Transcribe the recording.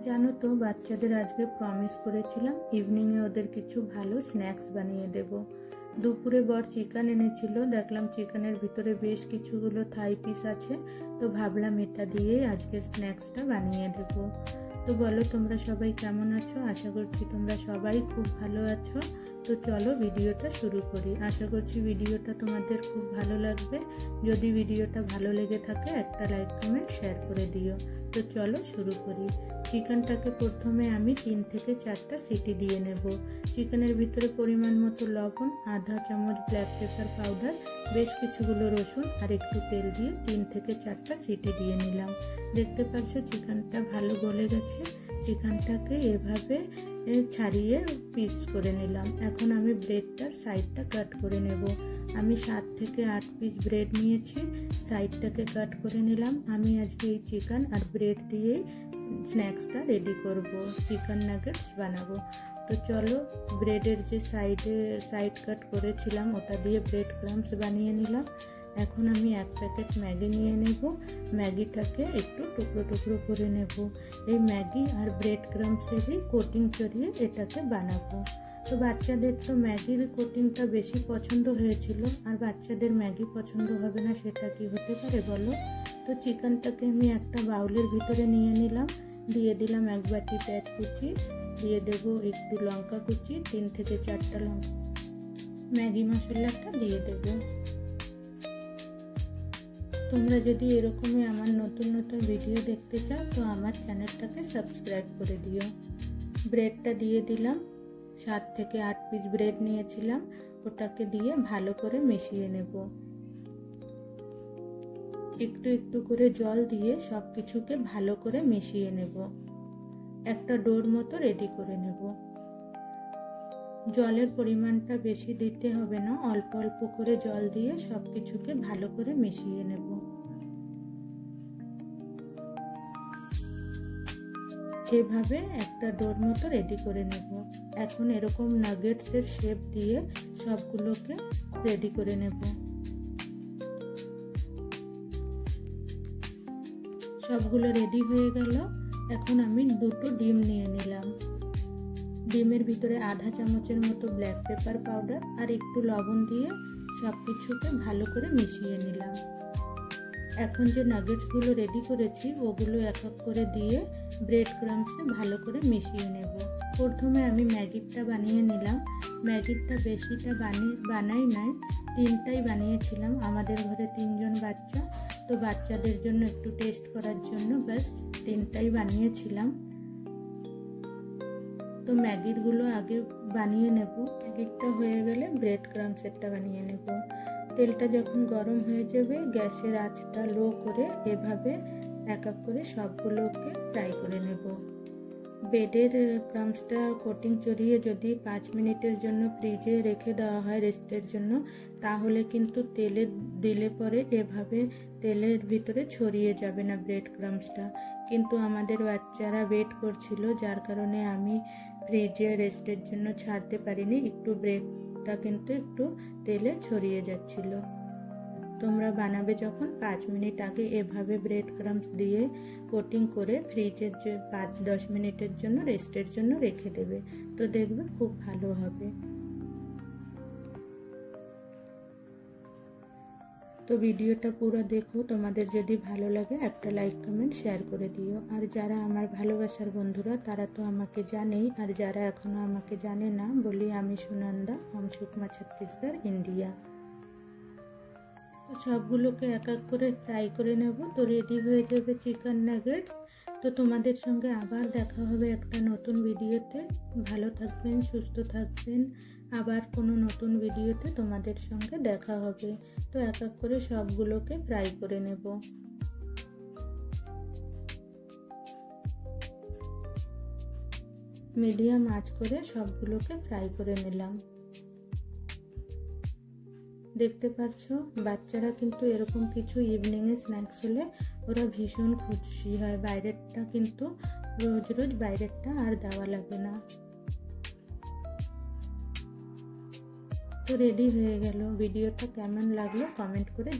জানো তো বাচ্চাদের আজকে প্রমিস করেছিলাম ইভিনিংয়ে ওদের কিছু ভালো স্ন্যাক্স বানিয়ে দেব। দুপুরে বর চিকেন এনেছিল, দেখলাম চিকেনের ভিতরে বেশ কিছুগুলো থাই পিস আছে, তো ভাবলাম এটা দিয়ে আজকের স্ন্যাক্সটা বানিয়ে দেব। তো বলো তোমরা সবাই কেমন আছো? আশা করছি তোমরা সবাই খুব ভালো আছো। তো চলো ভিডিওটা শুরু করি। আশা করছি ভিডিওটা তোমাদের খুব ভালো লাগবে। যদি ভিডিওটা ভালো লেগে থাকে একটা লাইক কমেন্ট শেয়ার করে দিও। তো চলো শুরু করি। চিকেনটাকে প্রথমে আমি 3 থেকে 4টা সিটি দিয়ে নেব। চিকেনের ভিতরে পরিমাণ মতো লবণ, আধা চামচ ব্ল্যাক পেপার পাউডার, বেশ কিছুগুলো রসুন আর একটু তেল দিয়ে 3 থেকে 4টা সিটি দিয়ে নিলাম। দেখতে পাচ্ছ চিকেনটা ভালো গলে গেছে। চিকেনটাকে এভাবে ছাড়িয়ে পিস করে নিলাম। এখন আমি ব্রেডটার সাইডটা কাট করে নেব। আমি 7 থেকে 8 পিস ব্রেড নিয়েছি, সাইডটাকে কাট করে নিলাম। আমি আজকে এই চিকেন আর ব্রেড দিয়েই স্ন্যাক্সটা রেডি করব, চিকেন নাগেটস বানাবো। তো চলো ব্রেডের যে সাইড কাট করেছিলাম ওটা দিয়ে ব্রেড ক্রাম্বস বানিয়ে নিলাম। এখন আমি 1 প্যাকেট ম্যাগি নিয়ে নেব। ম্যাগিটাকে একটু টুকরো টুকরো করে নেব। এই ম্যাগি আর ব্রেড ক্রাম্বসেরই কোটিং চড়িয়ে এটাকে বানাবো। তো বাচ্চাদের তো ম্যাগির কোটিংটা বেশি পছন্দ হয়েছিল, আর বাচ্চাদের ম্যাগি পছন্দ হবে না সেটা কি হতে পারে বলো? তো চিকেনটাকে আমি একটা বাউলের ভিতরে নিয়ে নিলাম। দিয়ে দিলাম 1 বাটি পেঁয়াজ কুচি, দিয়ে দেব একটু লঙ্কা কুচি, 3 থেকে 4টা লঙ্কা, ম্যাগি মশলাটা দিয়ে দেব। তোমরা যদি এরকমই আমার নতুন নতুন ভিডিও দেখতে চাও তো আমার চ্যানেলটাকে সাবস্ক্রাইব করে দিও। ব্রেডটা দিয়ে দিলাম। 7 থেকে 8 পিস ব্রেড নিয়েছিলাম, ওটাকে দিয়ে ভালো করে মিশিয়ে নেব। একটু একটু করে জল দিয়ে সব কিছুকে ভালো করে মিশিয়ে নেব। একটা ডোর মতো রেডি করে নেব। জলের পরিমাণটা বেশি দিতে হবে না, অল্প অল্প করে জল দিয়ে সব কিছুকে ভালো করে মিশিয়ে নেব। এভাবে একটা ডোর মতো রেডি করে নেব। এখন এরকম নাগেটসের শেপ দিয়ে সবগুলোকে রেডি করে নেব। সবগুলো রেডি হয়ে গেল। এখন আমি 2টো ডিম নিয়ে নিলাম। ডিমের ভিতরে আধা চামচের মতো ব্ল্যাক পেপার পাউডার আর একটু লবণ দিয়ে সব কিছুকে ভালো করে মিশিয়ে নিলাম। এখন যে নাগেটসগুলো রেডি করেছি ওগুলো এক এক করে দিয়ে ব্রেড ক্রাম্বসে ভালো করে মিশিয়ে নেব। প্রথমে আমি ম্যাগিটা বানিয়ে নিলাম। ম্যাগিটা বেশিটা বানাই নাই, 3টাই বানিয়েছিলাম। আমাদের ঘরে 3 জন বাচ্চা, তো বাচ্চাদের জন্য একটু টেস্ট করার জন্য ব্যাস 3টাই বানিয়েছিলাম। তো ম্যাগিগুলো আগে বানিয়ে নেব। ম্যাগিটা হয়ে গেলে ব্রেড ক্রাম্বসেরটা বানিয়ে নেব। তেলটা যখন গরম হয়ে যাবে গ্যাসের আঁচটা লো করে এভাবে এক এক করে সবগুলোকে ফ্রাই করে নেব। ব্রেডের ক্রাম্বসটা কোটিং চড়িয়ে যদি 5 মিনিটের জন্য ফ্রিজে রেখে দেওয়া হয় রেস্টের জন্য, তাহলে কিন্তু তেলে দিলে পরে এভাবে তেলের ভিতরে ছড়িয়ে যাবে না ব্রেড ক্রাম্বসটা। কিন্তু আমাদের বাচ্চারা ওয়েট করছিল, যার কারণে আমি ফ্রিজে রেস্টের জন্য ছাড়তে পারিনি। একটু ব্রেডটা কিন্তু একটু তেলে ছড়িয়ে যাচ্ছিল। তোমরা বানাবে যখন 5 মিনিট আগে এভাবে ব্রেড ক্রাম্বস দিয়ে কোটিং করে ফ্রিজের 5-10 মিনিটের জন্য রেস্টের জন্য রেখে দেবে, তো দেখবে খুব ভালো হবে। তো ভিডিওটা পুরো দেখো, তোমাদের যদি ভালো লাগে একটা লাইক কমেন্ট শেয়ার করে দিও। আর যারা আমার ভালোবাসার বন্ধুরা তারা তো আমাকে জানেই, আর যারা এখনো আমাকে জানে না বলি আমি সুনন্দা, हम सुकमा छत्तीसगढ़ इंडिया। তো সবগুলোকে এক এক করে ফ্রাই করে নেব। তো রেডি হয়ে যাবে চিকেন নাগেটস। তো তোমাদের সঙ্গে আবার দেখা হবে একটা নতুন ভিডিওতে। ভালো থাকবেন, সুস্থ থাকবেন। আবার কোনো নতুন ভিডিওতে তোমাদের সঙ্গে দেখা হবে। তো এক এক করে সবগুলোকে ফ্রাই করে নেব। মিডিয়াম আঁচ করে সবগুলোকে ফ্রাই করে নিলাম। দেখতে পাচ্ছ বাচ্চারা কিন্তু এরকম কিছু ইভিনিংয়ে স্ন্যাক্স হলে ওরা ভীষণ খুশি হয়। বাইরেরটা কিন্তু রোজ রোজ বাইরেরটা আর দেওয়া লাগে না। তো রেডি হয়ে গেল। ভিডিওটা কেমন লাগলো কমেন্ট করে